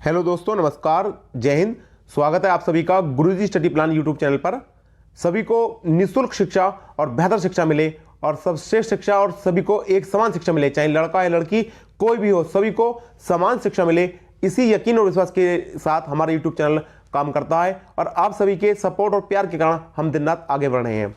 Hello दोस्तों, नमस्कार, जय हिंद। स्वागत है आप सभी का गुरुजी स्टडी प्लान यूट्यूब चैनल पर। सभी को निःशुल्क शिक्षा और बेहतर शिक्षा मिले और सर्वश्रेष्ठ शिक्षा और सभी को एक समान शिक्षा मिले, चाहे लड़का या लड़की कोई भी हो, सभी को समान शिक्षा मिले, इसी यकीन और विश्वास के साथ हमारा यूट्यूब चैनल काम करता है और आप सभी के सपोर्ट और प्यार के कारण हम दिन रात आगे बढ़ रहे हैं।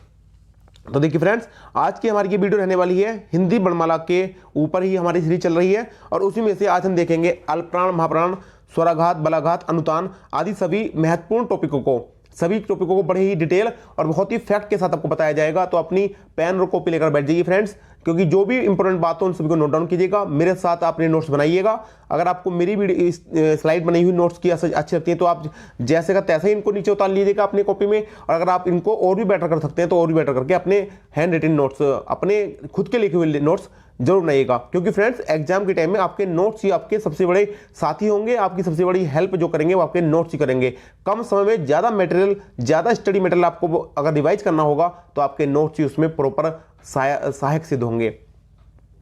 तो देखिए फ्रेंड्स, आज की हमारी ये वीडियो रहने वाली है हिंदी वर्णमाला के ऊपर ही हमारी सीरीज चल रही है और उसी में से आज हम देखेंगे अल्पप्राण, महाप्राण, स्वराघात, बलाघात, अनुतान आदि सभी महत्वपूर्ण टॉपिकों को, सभी टॉपिकों को बड़े ही डिटेल और बहुत ही फैक्ट के साथ आपको बताया जाएगा। तो अपनी पेन और कॉपी लेकर बैठ जाइए फ्रेंड्स, क्योंकि जो भी इंपॉर्टेंट बात हो उन सभी को नोट डाउन कीजिएगा। मेरे साथ अपने नोट्स बनाइएगा। अगर आपको मेरी वीडियो स्लाइड बनी हुई नोट्स की अच्छी लगती है तो आप जैसे का तैसे ही इनको नीचे उतार लीजिएगा अपनी कॉपी में, और अगर आप इनको और भी बेटर कर सकते हैं तो और भी बेटर करके अपने हैंड रिटन नोट्स, अपने खुद के लिखे हुए नोट्स जरूर बनाइएगा। क्योंकि फ्रेंड्स, एग्जाम के टाइम में आपके नोट्स ही आपके सबसे बड़े साथी होंगे। आपकी सबसे बड़ी हेल्प जो करेंगे वो आपके नोट्स ही करेंगे। कम समय में ज़्यादा मटेरियल, ज़्यादा स्टडी मटेरियल आपको अगर रिवाइज करना होगा तो आपके नोट्स ही उसमें प्रॉपर सहायक सिद्ध होंगे।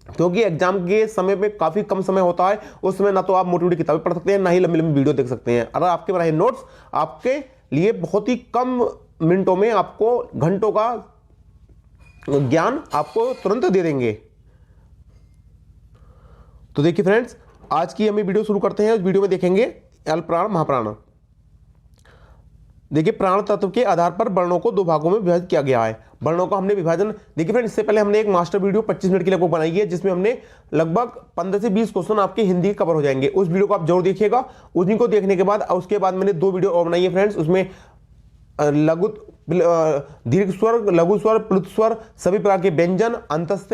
क्योंकि एग्जाम के समय में काफ़ी कम समय होता है, उस समय ना तो आप मोटी मोटी किताबें पढ़ सकते हैं, ना ही लंबी लंबी वीडियो देख सकते हैं। अगर आपके बनाए नोट्स आपके लिए बहुत ही कम मिनटों में आपको घंटों का ज्ञान आपको तुरंत दे देंगे। तो देखिए फ्रेंड्स, आज की हम वीडियो शुरू करते हैं। इस वीडियो में देखेंगे अल्पप्राण, महाप्राण। देखिए, प्राण तत्व के आधार पर वर्णों को दो भागों में विभाजित किया गया है। वर्णों का हमने विभाजन, देखिए फ्रेंड्स, इससे पहले हमने एक मास्टर वीडियो 25 मिनट की लगभग बनाई है, जिसमें हमने लगभग 15 से 20 क्वेश्चन आपके हिंदी कवर हो जाएंगे। उस वीडियो को आप जरूर देखिएगा। उन्हीं को देखने के बाद उसके बाद मैंने 2 वीडियो और बनाई है फ्रेंड्स। उसमें लघु, दीर्घ स्वर, लघु स्वर, प्लुत स्वर, सभी प्रकार के व्यंजन, अंतस्थ,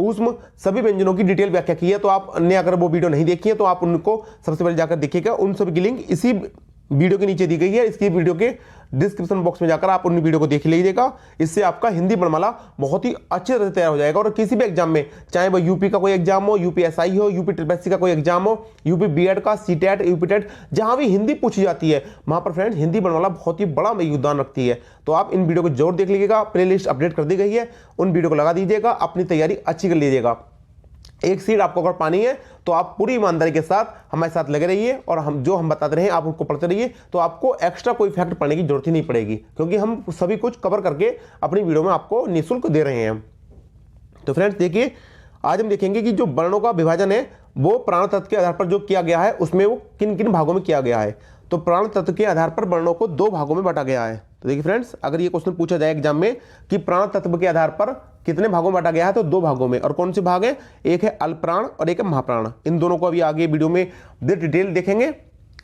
ऊष्म, सभी व्यंजनों की डिटेल व्याख्या की है। तो आपने अगर वो वीडियो नहीं देखी है तो आप उनको सबसे पहले जाकर देखिएगा। उन सभी की लिंक इसी वीडियो के नीचे दी गई है। इसकी वीडियो के डिस्क्रिप्शन बॉक्स में जाकर आप उन वीडियो को देख लीजिएगा। इससे आपका हिंदी वर्णमाला बहुत ही अच्छे तरह से तैयार हो जाएगा और किसी भी एग्जाम में, चाहे वो यूपी का कोई एग्जाम हो, यूपीएसआई हो, यूपी ट्रिपल का कोई एग्जाम हो, यूपी बीएड का, सीटेट, यूपी टेट, जहां भी हिंदी पूछी जाती है वहां पर फ्रेंड्स हिंदी वर्णमाला बहुत ही बड़ा योगदान रखती है। तो आप इन वीडियो को जरूर देख लीजिएगा। प्लेलिस्ट अपडेट कर दी गई है, उन वीडियो को लगा दीजिएगा, अपनी तैयारी अच्छी कर लीजिएगा। एक सीट आपको अगर पानी है तो आप पूरी ईमानदारी के साथ हमारे साथ लगे रहिए और हम बताते रहे आप उनको पढ़ते रहिए। तो आपको एक्स्ट्रा कोई फैक्ट पढ़ने की जरूरत ही नहीं पड़ेगी, क्योंकि हम सभी कुछ कवर करके अपनी वीडियो में आपको निःशुल्क दे रहे हैं। तो फ्रेंड्स देखिए, आज हम देखेंगे कि जो वर्णों का विभाजन है वो प्राण तत्व के आधार पर जो किया गया है उसमें वो किन किन भागों में किया गया है। तो प्राण तत्व के आधार पर वर्णों को 2 भागों में बांटा गया है। तो देखिए फ्रेंड्स, अगर ये क्वेश्चन पूछा जाए एग्जाम में कि प्राण तत्व के आधार पर कितने भागों में बांटा गया है, तो 2 भागों में। और कौन से भाग है? एक है अल्पप्राण और एक है महाप्राण। इन दोनों को अभी आगे वीडियो में डिटेल देखेंगे।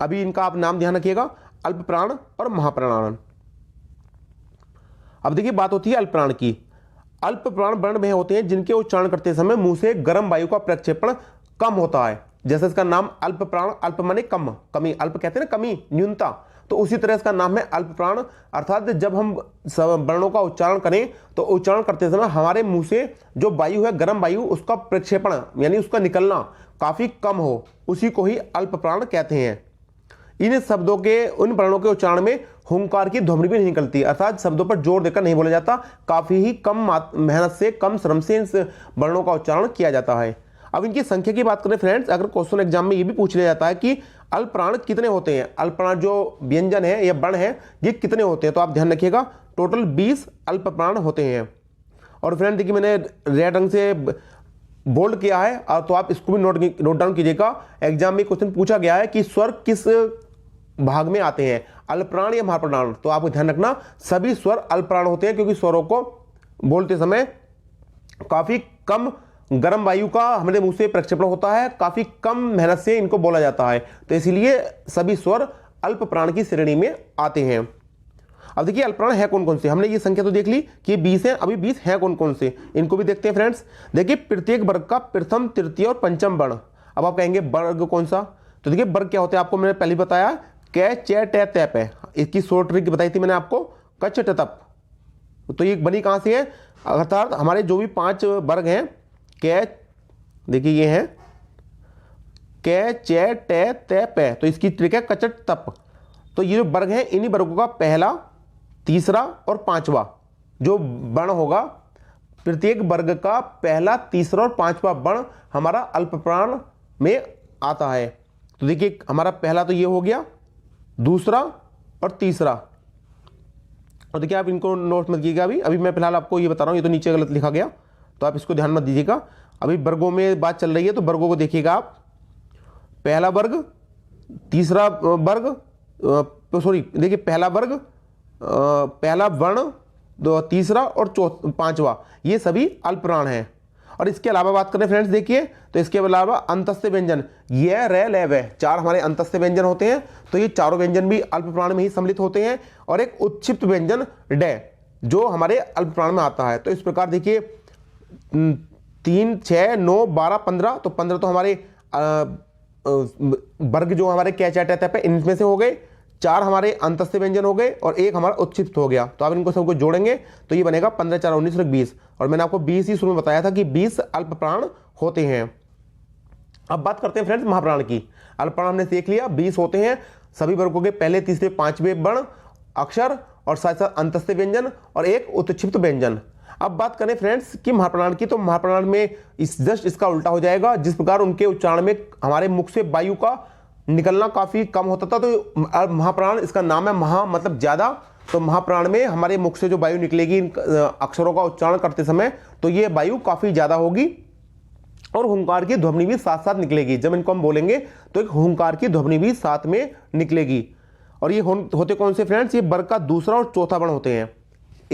अभी इनका आप नाम ध्यान रखिएगा, अल्पप्राण और महाप्राण। अब देखिए, बात होती है अल्पप्राण की। अल्पप्राण वर्ण वह होते हैं जिनके उच्चारण करते समय मुंह से गर्म वायु का प्रक्षेपण कम होता है। जैसे इसका नाम अल्पप्राण, अल्प माने कम, कमी, अल्प कहते हैं ना कमी, न्यूनता, तो उसी तरह इसका नाम है अल्पप्राण। अर्थात जब हम वर्णों का उच्चारण करें तो उच्चारण करते समय हमारे मुंह से जो वायु है, गर्म वायु, उसका प्रक्षेपण यानी उसका निकलना काफी कम हो, उसी को ही अल्पप्राण कहते हैं। इन शब्दों के, उन वर्णों के उच्चारण में हुंकार की ध्वनि भी नहीं निकलती, अर्थात शब्दों पर जोर देकर नहीं बोला जाता। काफी ही कम मेहनत से, कम श्रम से इन वर्णों का उच्चारण किया जाता है। अब इनकी संख्या की बात करें फ्रेंड्स, अगर क्वेश्चन एग्जाम में ये भी पूछ लिया जाता है कि अल्पप्राण कितने होते हैं, अल्पप्राण जो व्यंजन है या वर्ण है ये कितने होते हैं, तो आप ध्यान रखिएगा टोटल 20 अल्पप्राण होते हैं। और फ्रेंड देखिए, मैंने रेड रंग से बोल्ड किया है, तो आप इसको भी नोट डाउन कीजिएगा। एग्जाम में क्वेश्चन पूछा गया है कि स्वर किस भाग में आते हैं, अल्पप्राण या महाप्राण। तो आपको ध्यान रखना सभी स्वर अल्पप्राण होते हैं, क्योंकि स्वरों को बोलते समय काफी कम गर्म वायु का हमारे मुंह से प्रक्षेपण होता है, काफी कम मेहनत से इनको बोला जाता है, तो इसीलिए सभी स्वर अल्पप्राण की श्रेणी में आते हैं। अब देखिए, अल्पप्राण है कौन कौन से। हमने ये संख्या तो देख ली कि 20 है, अभी 20 है कौन कौन से, इनको भी देखते हैं फ्रेंड्स। देखिए, प्रत्येक वर्ग का प्रथम, तृतीय और पंचम वर्ण। अब आप कहेंगे वर्ग कौन सा, तो देखिए वर्ग क्या होते हैं आपको मैंने पहले बताया, कै, चे, टे, तैप है। इसकी शॉर्ट ट्रिक बताई थी मैंने आपको, कच, ट, तप। तो ये बनी कहां से है, अर्थात हमारे जो भी 5 वर्ग हैं, कै, देखिए ये है कै, चे, टे, ते, पे, तो इसकी ट्रिक है कचट तप। तो ये जो वर्ग है, इन्हीं वर्गों का पहला, तीसरा और 5वां जो वर्ण होगा, प्रत्येक वर्ग का पहला, तीसरा और 5वां वर्ण हमारा अल्पप्राण में आता है। तो देखिए हमारा पहला तो ये हो गया, दूसरा और तीसरा। और देखिए आप इनको नोट मत कीजिएगा, अभी मैं फिलहाल आपको ये बता रहा हूँ, ये तो नीचे गलत लिखा गया तो आप इसको ध्यान मत दीजिएगा। अभी वर्गों में बात चल रही है तो वर्गों को देखिएगा आप, पहला वर्ग, तीसरा वर्ग, सॉरी देखिए पहला वर्ग, पहला वर्ण, तीसरा और पांचवा, ये सभी अल्पप्राण हैं। और इसके अलावा बात करें फ्रेंड्स देखिए, तो इसके अलावा अंतस्थ व्यंजन, ये रे ले वे, चार हमारे अंतस्थ व्यंजन होते हैं। तो ये चारों व्यंजन भी अल्पप्राण में ही सम्मिलित होते हैं। और एक उत्क्षिप्त व्यंजन डे, जो हमारे अल्पप्राण में आता है। तो इस प्रकार देखिए 3, 6, 9, 12, 15, तो 15 तो हमारे वर्ग जो हमारे क्या चार्ट है इनमें से हो गए, 4 हमारे अंतस्थ व्यंजन हो गए और 1 हमारा उत्क्षिप्त हो गया। तो आप इनको सबको जोड़ेंगे तो ये बनेगा 15, 4, 19 और 20। और मैंने आपको 20 ही शुरू में बताया था कि 20 अल्पप्राण होते हैं। अब बात करते हैं फ्रेंड्स महाप्राण की। अल्पप्राण हमने देख लिया 20 होते हैं, सभी वर्गों के पहले, तीसरे, पांचवें वर्ण, अक्षर और साथ साथ अंतस्थ व्यंजन और एक उत्क्षिप्त व्यंजन। अब बात करें फ्रेंड्स कि महाप्राण की, तो महाप्राण में जस्ट इसका उल्टा हो जाएगा। जिस प्रकार उनके उच्चारण में हमारे मुख से वायु का निकलना काफी कम होता था, तो महाप्राण इसका नाम है, महा मतलब ज्यादा। तो महाप्राण में हमारे मुख से जो वायु निकलेगी अक्षरों का उच्चारण करते समय, तो ये वायु काफी ज्यादा होगी और हुंकार की ध्वनि भी साथ साथ निकलेगी। जब इनको हम बोलेंगे तो एक हुंकार की ध्वनि भी साथ में निकलेगी। और ये होते कौन से फ्रेंड्स, ये वर्ग का दूसरा और चौथा वर्ण होते हैं।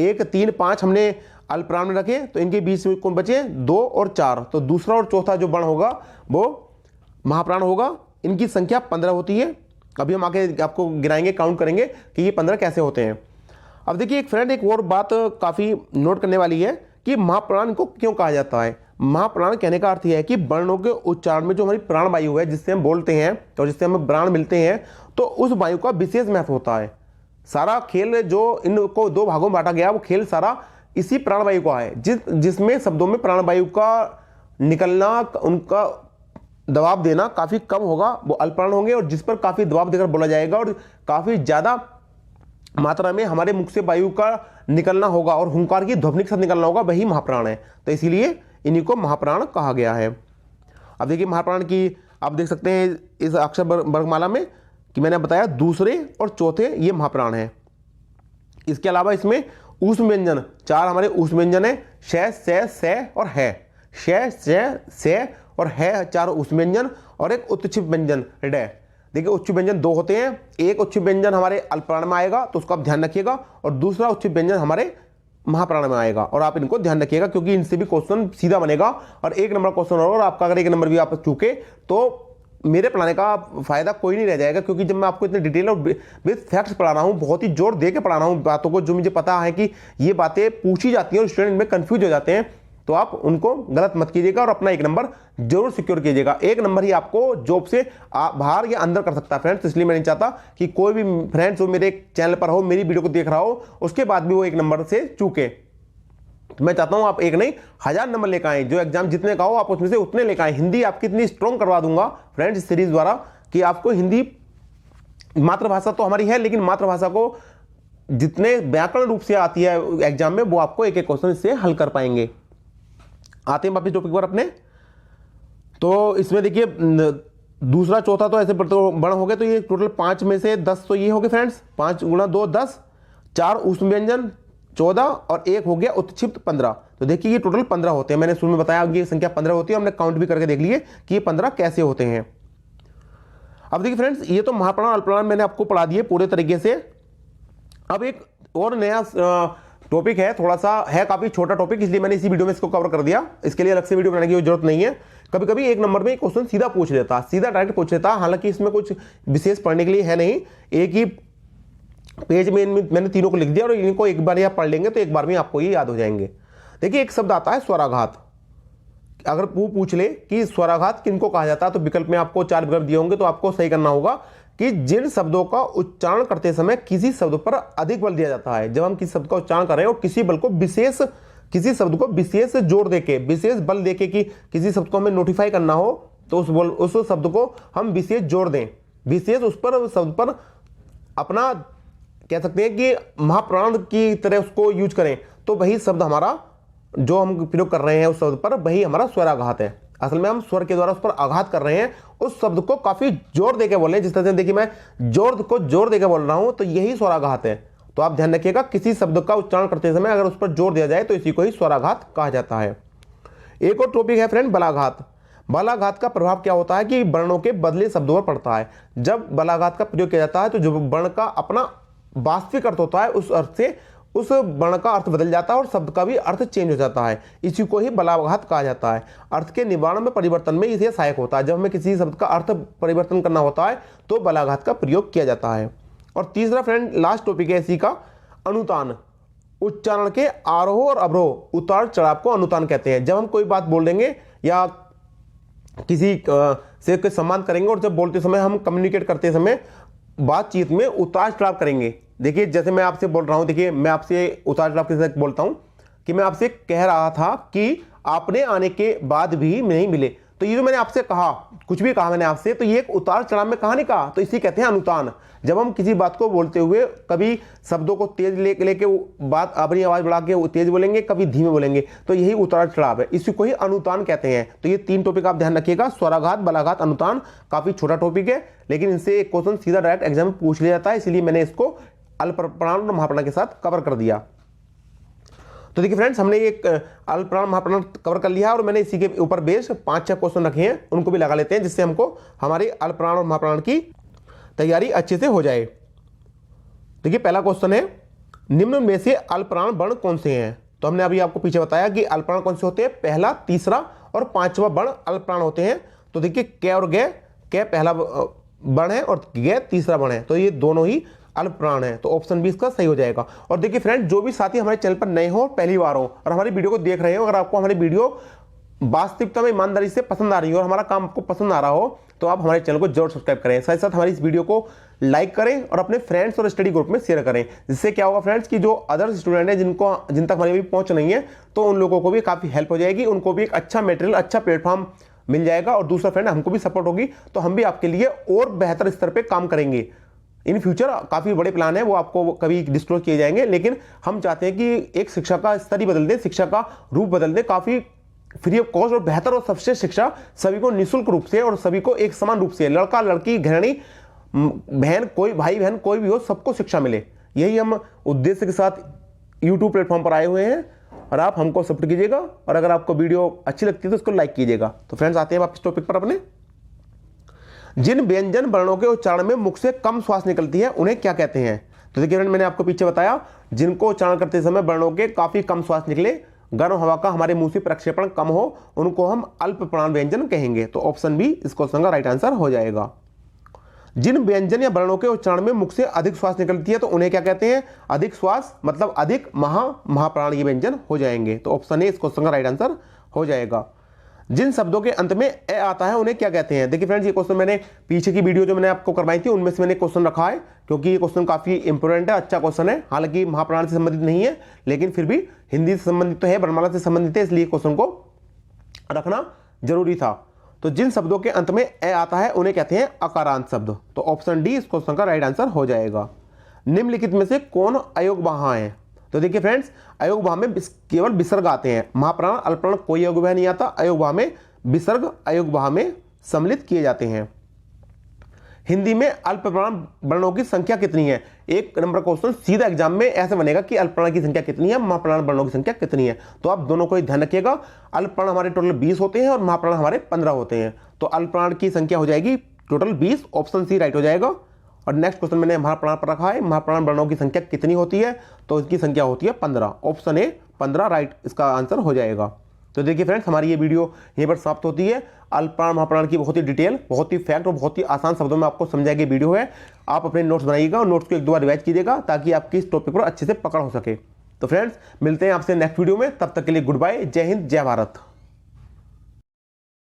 1, 3, 5 हमने अल्पप्राण में रखे, तो इनके बीच में कौन बचे, 2 और 4। तो दूसरा और चौथा जो वर्ण होगा वो महाप्राण होगा। इनकी संख्या 15 होती है। अभी हम आगे आपको गिनाएंगे, काउंट करेंगे कि ये 15 कैसे होते हैं। अब देखिए एक फ्रेंड, एक और बात काफी नोट करने वाली है कि महाप्राण को क्यों कहा जाता है। महाप्राण कहने का अर्थ यह है कि वर्णों के उच्चारण में जो हमारी प्राण वायु है, जिससे हम बोलते हैं और जिससे हमें प्राण मिलते हैं, तो उस वायु का विशेष महत्व होता है। सारा खेल जो इनको 2 भागों में बांटा गया, वो खेल सारा इसी प्राणवायु का है, जिसमें शब्दों में प्राणवायु का निकलना, उनका दबाव देना काफी कम होगा, वो अल्पप्राण होंगे। और जिस पर काफी दबाव देकर बोला जाएगा और काफी ज्यादा मात्रा में हमारे मुख से वायु का निकलना होगा और हुंकार की ध्वनि के साथ निकलना होगा, वही महाप्राण है। तो इसीलिए इन्हीं को महाप्राण कहा गया है। अब देखिए महाप्राण की आप देख सकते हैं इस अक्षर वर्गमाला में कि मैंने बताया दूसरे और चौथे ये महाप्राण है। इसके अलावा इसमें ऊष्म व्यंजन 4 हमारे ऊष्म व्यंजन है, श, से और है। श, से और है 4 ऊष्म व्यंजन और एक उत्क्षिप्त व्यंजन डे। देखिए उच्च व्यंजन 2 होते हैं, एक उच्च व्यंजन हमारे अल्पप्राण में आएगा तो उसको आप ध्यान रखिएगा, और दूसरा उच्च व्यंजन हमारे महाप्राण में आएगा। और आप इनको ध्यान रखिएगा क्योंकि इनसे भी क्वेश्चन सीधा बनेगा और 1 नंबर क्वेश्चन होगा। और आपका अगर 1 नंबर भी आप चूके तो मेरे पढ़ाने का फायदा कोई नहीं रह जाएगा, क्योंकि जब मैं आपको इतने डिटेल और विद फैक्ट्स पढ़ा रहा हूँ, बहुत ही जोर दे के पढ़ा रहा हूँ बातों को, जो मुझे पता है कि ये बातें पूछी जाती हैं और स्टूडेंट में कंफ्यूज हो जाते हैं, तो आप उनको गलत मत कीजिएगा और अपना 1 नंबर जरूर सिक्योर कीजिएगा। 1 नंबर ही आपको जॉब से बाहर या अंदर कर सकता है फ्रेंड्स। इसलिए मैं नहीं चाहता कि कोई भी फ्रेंड्स जो मेरे चैनल पर हो, मेरी वीडियो को देख रहा हो, उसके बाद भी वो 1 नंबर से चूके। तो मैं चाहता हूं आप 1 नहीं 1000 नंबर लेकर आए, जो एग्जाम जितने का हो आप उसमें से उतने लेकर आए। हिंदी आपकी इतनी स्ट्रॉन्ग करवा दूंगा फ्रेंड्स इस सीरीज द्वारा कि आपको हिंदी, मातृभाषा तो हमारी है, लेकिन मातृभाषा को जितने व्याकरण रूप से आती है एग्जाम में, वो आपको एक क्वेश्चन इससे हल कर पाएंगे। आते हैं वापिस टॉपिक पर अपने। तो इसमें देखिए दूसरा चौथा तो ऐसे वर्ण हो गए, तो ये टोटल 5 में से 10 तो ये हो गए फ्रेंड्स, 5 गुणा 2 10, 4 ऊष्म व्यंजन 14 और 1 हो गया उत्क्षिप्त 15। तो देखिए ये टोटल 15 होते हैं। मैंने शुरू में बताया ये संख्या 15 होती है, हमने काउंट भी करके देख लिए कि ये 15 कैसे होते हैं। अब देखिए फ्रेंड्स, ये तो महाप्राण अल्पप्राण मैंने आपको पढ़ा दिए पूरे तरीके से। अब एक और नया टॉपिक है, थोड़ा सा है काफी छोटा टॉपिक, इसलिए मैंने इसी वीडियो में इसको कवर कर दिया। इसके लिए अलग से वीडियो बनाने की जरूरत नहीं है। कभी कभी 1 नंबर में क्वेश्चन सीधा पूछ लेता, सीधा डायरेक्ट पूछ लेता, हालांकि इसमें कुछ विशेष पढ़ने के लिए है नहीं। एक ही पेज में मैंने तीनों को लिख दिया और इनको एक बार आप पढ़ लेंगे तो एक बार में आपको ये याद हो जाएंगे। देखिए एक शब्द आता है स्वराघात। अगर वो पूछ ले कि स्वराघात किनको कहा जाता है, तो विकल्प में आपको 4 विकल्प दिए होंगे, तो आपको सही करना होगा कि जिन शब्दों का उच्चारण करते समय किसी शब्द पर अधिक बल दिया जाता है। जब हम किसी शब्द का उच्चारण कर रहे हैं और किसी शब्द को विशेष जोर देके, विशेष बल देके कि किसी शब्द को हमें नोटिफाई करना हो, तो उस शब्द को हम विशेष जोर दें, विशेष उस शब्द पर अपना कह सकते हैं कि महाप्राण की तरह उसको यूज करें, तो वही शब्द हमारा जो हम प्रयोग कर रहे हैं उस शब्द पर, वही हमारा स्वराघात है। असल में हम स्वर के द्वारा उस पर आघात कर रहे हैं, उस शब्द को काफी जोर देके बोल रहे हैं। जिस तरह से देखिए मैं जोर देके बोल रहा हूं तो यही स्वराघात है। तो आप ध्यान रखिएगा, किसी शब्द का उच्चारण करते समय अगर उस पर जोर दिया जाए तो इसी को ही स्वराघात कहा जाता है। एक और टॉपिक है फ्रेंड, बलाघात। बलाघात का प्रभाव क्या होता है कि वर्णों के बदले शब्दों पर पड़ता है। जब बलाघात का प्रयोग किया जाता है तो जो वर्ण का अपना वास्तविक अर्थ होता है उस अर्थ से उस वर्ण का अर्थ बदल जाता है और शब्द का भी अर्थ चेंज हो जाता है। इसी को ही बलाघात कहा जाता है। अर्थ के निवारण में परिवर्तन में इसे सहायक होता है। जब हमें किसी शब्द का अर्थ परिवर्तन करना होता है तो बलाघात का प्रयोग किया जाता है। और तीसरा फ्रेंड लास्ट टॉपिक है इसी का, अनुतान। उच्चारण के आरोह और अवरोह, उतार चढ़ाव को अनुतान कहते हैं। जब हम कोई बात बोल देंगे या किसी से कोई सम्मान करेंगे और जब बोलते समय हम कम्युनिकेट करते समय बातचीत में उतार चढ़ाव करेंगे। देखिए जैसे मैं आपसे बोल रहा हूं, देखिए मैं आपसे उतार चढ़ाव के साथ बोलता हूं कि मैं आपसे कह रहा था कि आपने आने के बाद भी नहीं मिले। तो ये जो मैंने आपसे कहा, कुछ भी कहा मैंने आपसे, तो ये एक उतार चढ़ाव में कहा नहीं कहा, तो इसी कहते हैं अनुतान। जब हम किसी बात को बोलते हुए कभी शब्दों को तेज लेके बात अपनी आवाज बढ़ा के तेज बोलेंगे, कभी धीमे बोलेंगे, तो यही उतार चढ़ाव है। इसी को ही अनुतान कहते हैं। तो ये 3 टॉपिक आप ध्यान रखिएगा, स्वराघात, बलाघात, अनुतान। काफी छोटा टॉपिक है लेकिन इनसे एक क्वेश्चन सीधा डायरेक्ट एग्जाम में पूछ लिया जाता है, इसलिए मैंने इसको अल्पप्राण और महाप्राण के साथ कवर कर दिया। तो देखिए फ्रेंड्स, हमने एक अल्पप्राण महाप्राण कवर कर लिया और मैंने इसी के ऊपर बेस 5-6 क्वेश्चन रखे हैं, उनको भी लगा लेते हैं जिससे हमको हमारे अल्पप्राण और महाप्राण की तैयारी अच्छे से हो जाए। देखिए पहला क्वेश्चन है, निम्न में से अल्पप्राण वर्ण कौन से हैं? तो हमने अभी आपको पीछे बताया कि अल्पप्राण कौन से होते हैं, पहला, तीसरा और 5वां वर्ण अल्पप्राण होते हैं। तो देखिए क और ग, क पहला वर्ण है और ग तीसरा वर्ण है, तो ये दोनों ही अल्पप्राण है। तो ऑप्शन बी इसका सही हो जाएगा। और देखिए फ्रेंड, जो भी साथी हमारे चैनल पर नए हो, पहली बार हो और हमारी वीडियो को देख रहे हो, अगर आपको हमारी वीडियो वास्तविकता में ईमानदारी से पसंद आ रही हो और हमारा काम आपको पसंद आ रहा हो तो आप हमारे चैनल को जरूर सब्सक्राइब करें। साथ ही साथ हमारी इस वीडियो को लाइक करें और अपने फ्रेंड्स और स्टडी ग्रुप में शेयर करें। जिससे क्या होगा फ्रेंड्स कि जो अदर्स स्टूडेंट हैं जिन तक हमारी अभी पहुंच नहीं है, तो उन लोगों को भी काफ़ी हेल्प हो जाएगी, उनको भी एक अच्छा मटेरियल, अच्छा प्लेटफॉर्म मिल जाएगा और दूसरा फ्रेंड हमको भी सपोर्ट होगी, तो हम भी आपके लिए और बेहतर स्तर पर काम करेंगे। इन फ्यूचर काफ़ी बड़े प्लान है, वो आपको कभी डिस्क्लोज किए जाएंगे, लेकिन हम चाहते हैं कि एक शिक्षा का स्तर ही बदल दें, शिक्षा का रूप बदल दें, काफ़ी फ्री ऑफ कॉस्ट और बेहतर और सबसे शिक्षा सभी को निःशुल्क रूप से और सभी को एक समान रूप से, लड़का लड़की गृहिणी बहन, कोई भाई बहन कोई भी हो, सबको शिक्षा मिले। यही हम उद्देश्य के साथ यूट्यूब प्लेटफॉर्म पर आए हुए हैं और आप हमको सपोर्ट कीजिएगा। और अगर आपको वीडियो अच्छी लगती है तो उसको लाइक कीजिएगा। तो फ्रेंड्स, आते हैं वापस टॉपिक पर अपने। जिन व्यंजन वर्णों के उच्चारण में मुख से कम श्वास निकलती है उन्हें क्या कहते हैं? तो देखिए फ्रेंड, मैंने आपको पीछे बताया, जिनको उच्चारण करते समय वर्णों के काफी कम श्वास निकले, गर्म हवा का हमारे मुंह से प्रक्षेपण कम हो, उनको हम अल्पप्राण व्यंजन कहेंगे। तो ऑप्शन बी इस क्वेश्चन का राइट आंसर हो जाएगा। जिन व्यंजन या वर्णों के उच्चारण में मुख से अधिक श्वास निकलती है तो उन्हें क्या कहते हैं? अधिक श्वास मतलब अधिक महाप्राण ये व्यंजन हो जाएंगे। तो ऑप्शन ए इस क्वेश्चन का राइट आंसर हो जाएगा। जिन शब्दों के अंत में ए आता है उन्हें क्या कहते हैं? देखिए फ्रेंड्स, ये क्वेश्चन मैंने पीछे की वीडियो जो मैंने आपको करवाई थी उनमें से मैंने क्वेश्चन रखा है, क्योंकि ये क्वेश्चन काफी इंपोर्टेंट है, अच्छा क्वेश्चन है। हालांकि महाप्राण से संबंधित नहीं है, लेकिन फिर भी हिंदी से संबंधित तो है, वर्णमाला से संबंधित है, इसलिए क्वेश्चन को रखना जरूरी था। तो जिन शब्दों के अंत में ए आता है उन्हें कहते हैं अकारांत शब्द। तो ऑप्शन डी इस क्वेश्चन का राइट आंसर हो जाएगा। निम्नलिखित में से कौन अयोगवाह है? तो देखिए फ्रेंड्स, अयोगवाह में केवल विसर्ग आते हैं। महाप्राण अल्पप्राण कोई अयोगवाह नहीं आता, अयोगवाह में विसर्ग अयोगवाह में सम्मिलित किए जाते हैं। हिंदी में अल्पप्राण वर्णों की संख्या कितनी है? 1 नंबर क्वेश्चन सीधा एग्जाम में ऐसे बनेगा कि अल्पप्राण की संख्या कितनी है, महाप्राण वर्णों की संख्या कितनी है। तो आप दोनों को ध्यान रखिएगा, अल्पप्राण हमारे टोटल 20 होते हैं और महाप्राण हमारे 15 होते हैं। तो अल्पप्राण की संख्या हो जाएगी टोटल 20, ऑप्शन सी राइट हो जाएगा। और नेक्स्ट क्वेश्चन मैंने महाप्राण पर रखा है, महाप्राण वर्णों की संख्या कितनी होती है? तो इसकी संख्या होती है 15, ऑप्शन ए 15 राइट इसका आंसर हो जाएगा। तो देखिए फ्रेंड्स, हमारी ये वीडियो यहीं पर समाप्त होती है। अल्पप्राण महाप्राण की बहुत ही डिटेल, बहुत ही फैक्ट और बहुत ही आसान शब्दों में आपको समझाई वीडियो है। आप अपने नोट्स बनाइएगा और नोट्स को 1-2 बार रिवाइज कीजिएगा ताकि आपकी इस टॉपिक पर अच्छे से पकड़ हो सके। तो फ्रेंड्स, मिलते हैं आपसे नेक्स्ट वीडियो में, तब तक के लिए गुड बाय, जय हिंद, जय भारत।